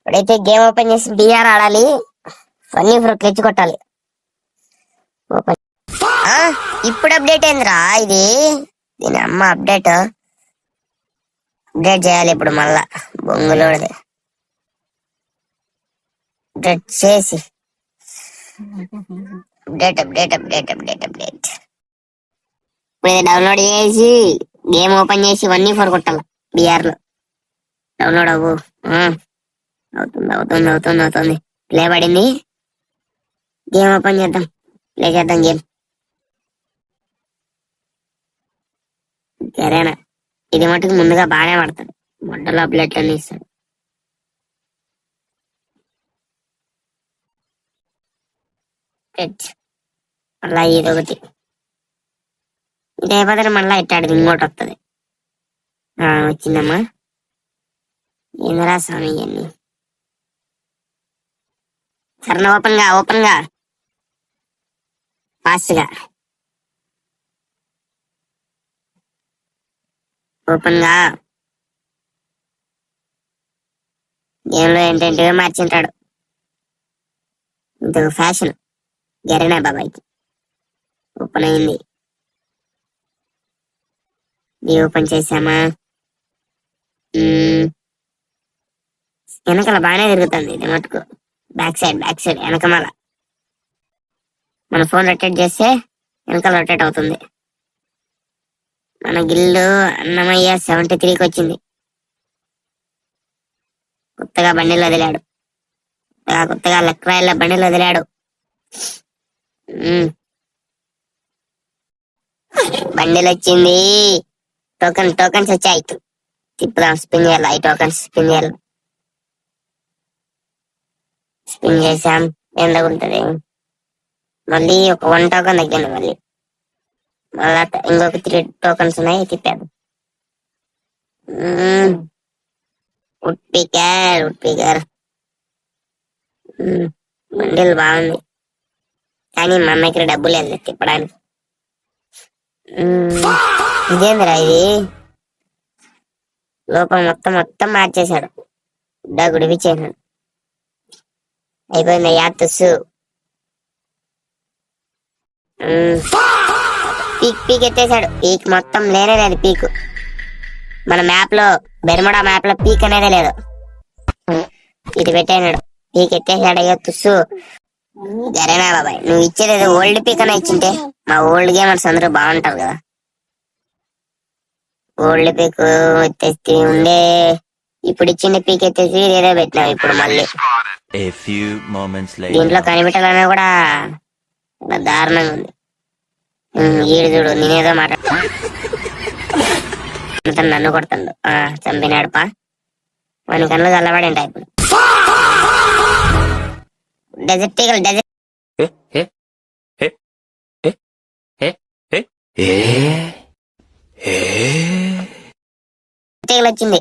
ఇప్పుడైతే game open చేసి BR ఆడాలి. ఫన్నీ ఫ్రూట్ తెచ్చి కొట్టాలి. ఓపెన్. ఇప్పుడు అప్డేట్ అయిందిరా ఇది. దీని అమ్మ అప్డేట్ చేయాలి ఇప్పుడు మళ్ళా. బొంగులోడిది అప్డేట్ చేసి అప్డేట్ ఇప్పుడు డౌన్లోడ్ చేసి గేమ్ ఓపెన్ చేసి 1v4 కొట్టాలి బిఆర్ లో. డౌన్లోడ్ అవ్వు. అవుతుంది. ప్లే పడింది. గేమ్ ఓపెన్ చేద్దాం. ప్లే చేద్దాం గేమ్. సరేనా, ఇది మటుకు ముందుగా బాగానే పడతాడు. మొట్టలో అప్డేట్లన్నీ ఇస్తాడు. మళ్ళా ఇదొకటి ఇది అయిపోతే మళ్ళా ఇట్టాడు ఇంకోటి వస్తుంది. వచ్చిందమ్మా. ఏందిరా స్వామి ఇవన్నీ. సరే ఓపెన్ గా ఫాస్ట్ గా ఓపెన్ గా. గేమ్ లో ఏంటంటే మార్చింటాడు. ఇంత ఫ్యాషన్ గరీనా బాబాయ్కి. ఓపెన్ అయింది. ఇది ఓపెన్ చేసామా. వెనకాల బాగానే తిరుగుతుంది ఇది మటుకు. బ్యాక్ సైడ్ వెనకమాల మన ఫోన్ రొటేట్ చేస్తే వెనకాల రొటేట్ అవుతుంది. మన గిల్లు అన్నమయ్య 73కి వచ్చింది. కొత్తగా బండిలో వదిలాడు. కొత్తగా లెక్కరాయిల బండిలో వదిలాడు. బండిలు వచ్చింది. టోకన్స్ వచ్చాయి. తిప్పుదాం. స్పిన్ చేయాలి. ఈ టోకన్స్ స్పిన్ చేయాలి. స్పిన్ చేసాం. ఏం తగులుతుంది. మళ్ళీ ఒక 1 టోకన్ తగ్గింది. మళ్ళీ ఇంకొక 3 టోకన్స్ ఉన్నాయి. తిప్పాను. వుడ్ పీకర్ బండిల్ బాగుంది. కానీ మా అమ్మాయికి డబ్బులు లేదు తిప్పడానికి. ఇదేందిరా ఇది. లోపల మొత్తం మార్చేశాడు. గుడివి చేశాడు. అయిపోయింది. యాత్తుసు పీక్ ఎత్తేసాడు. పీక్ మొత్తం లేనే లేదు. పీక్ మన మ్యాప్ లో బెర్ముడా మ్యాప్ లో పీక్ అనేది లేదు. ఇది పెట్టేనాడు. పీక్ ఎత్తేసాడు. అయ్యో తుస్సు. గరేనా బాబాయ్, నువ్వు ఇచ్చేది ఓల్డ్ పీక్ అనే ఇచ్చింటే మా ఓల్డ్ గేమర్స్ అందరూ బాగుంటారు కదా. ఓల్డ్ పీక్ ఎత్తేసి ఉండే. ఇప్పుడు ఇచ్చిన పీక్ ఎత్తేసి ఏదో పెట్టినావు. ఇప్పుడు మళ్ళీ దీంట్లో కనిపెట్టాలన్నా కూడా దారుణంగా ఉంది. ఈడు చూడు, నేనేదో నన్ను కొడతాడు. చంపినాడు పా. వాని కళ్ళు చల్లబడింట. ఇప్పుడు డెజర్ట్ వచ్చింది.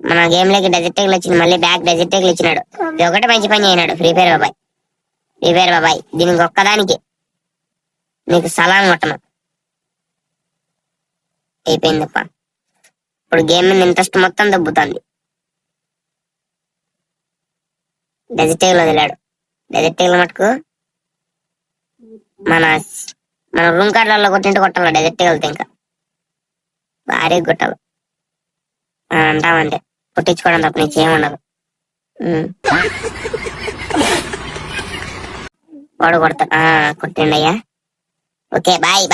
మన గేమ్ లోకి డెజర్ట్ వచ్చింది. మళ్ళీ బ్యాక్ డెజర్ట్ ఇచ్చినాడు. ఇది ఒకటి మంచి పని అయినాడు. ఫ్రీ ఫైర్ బాబాయ్ దీనికి ఒక్కదానికి నీకు సలాం కొట్టను. అయిపోయిందప్ప. ఇప్పుడు గేమ్ మీద ఇంట్రెస్ట్ మొత్తం దబ్బుతుంది. డెజర్ట్ వదిలాడు. డెజర్ట్ మటుకు మన రూమ్ కార్డులలో కొట్టాలి. డెజర్ట్ వెళ్తే ఇంకా భారీ కొట్టాలి. అంటామంటే కొట్టించుకోవడం తప్ప నీకు ఏముండదు. వాడు కొడతాడు. కొట్టిండయ్యా. Okay bye.